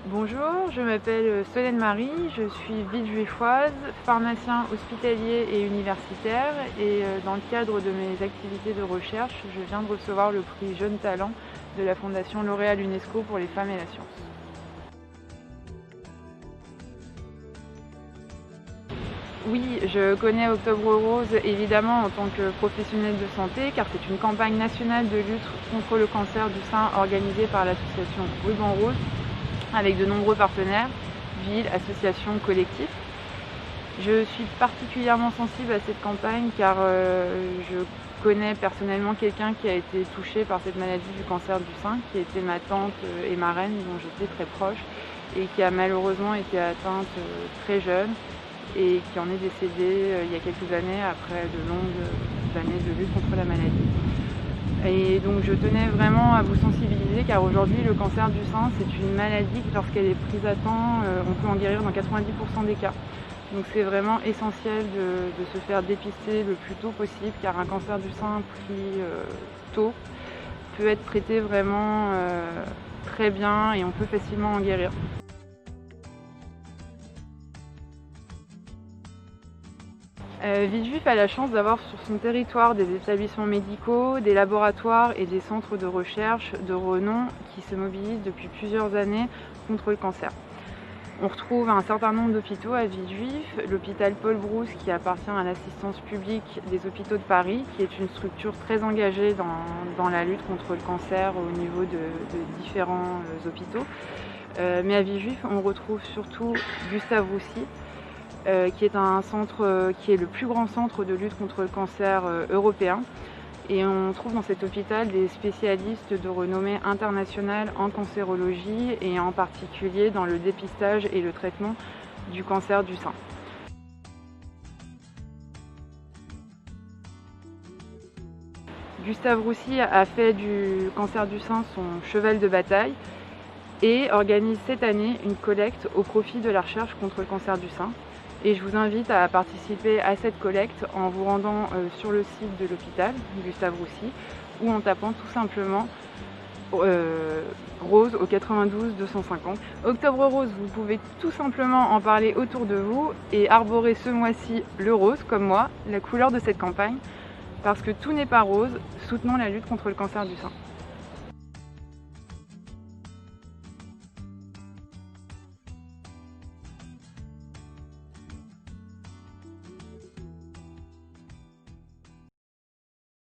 Bonjour, je m'appelle Solène Marie, je suis villejuifoise, pharmacien hospitalier et universitaire et dans le cadre de mes activités de recherche, je viens de recevoir le prix Jeunes Talents de la Fondation L'Oréal UNESCO pour les femmes et la science. Oui, je connais Octobre Rose évidemment en tant que professionnelle de santé car c'est une campagne nationale de lutte contre le cancer du sein organisée par l'association Ruban Rose avec de nombreux partenaires, villes, associations, collectifs. Je suis particulièrement sensible à cette campagne car je connais personnellement quelqu'un qui a été touché par cette maladie du cancer du sein, qui était ma tante et marraine dont j'étais très proche et qui a malheureusement été atteinte très jeune et qui en est décédée il y a quelques années après de longues années de lutte contre la maladie. Et donc je tenais vraiment à vous sensibiliser car aujourd'hui le cancer du sein c'est une maladie qui lorsqu'elle est prise à temps, on peut en guérir dans 90% des cas. Donc c'est vraiment essentiel de se faire dépister le plus tôt possible car un cancer du sein pris tôt peut être traité vraiment très bien et on peut facilement en guérir. Villejuif a la chance d'avoir sur son territoire des établissements médicaux, des laboratoires et des centres de recherche de renom qui se mobilisent depuis plusieurs années contre le cancer. On retrouve un certain nombre d'hôpitaux à Villejuif, l'hôpital Paul Brousse qui appartient à l'assistance publique des hôpitaux de Paris, qui est une structure très engagée dans la lutte contre le cancer au niveau de différents hôpitaux. Mais à Villejuif, on retrouve surtout Gustave Roussy, qui est un centre qui est le plus grand centre de lutte contre le cancer européen. Et on trouve dans cet hôpital des spécialistes de renommée internationale en cancérologie et en particulier dans le dépistage et le traitement du cancer du sein. Gustave Roussy a fait du cancer du sein son cheval de bataille et organise cette année une collecte au profit de la recherche contre le cancer du sein. Et je vous invite à participer à cette collecte en vous rendant sur le site de l'hôpital Gustave Roussy ou en tapant tout simplement Rose au 92 250. Octobre Rose, vous pouvez tout simplement en parler autour de vous et arborer ce mois-ci le rose, comme moi, la couleur de cette campagne, parce que tout n'est pas rose, soutenons la lutte contre le cancer du sein.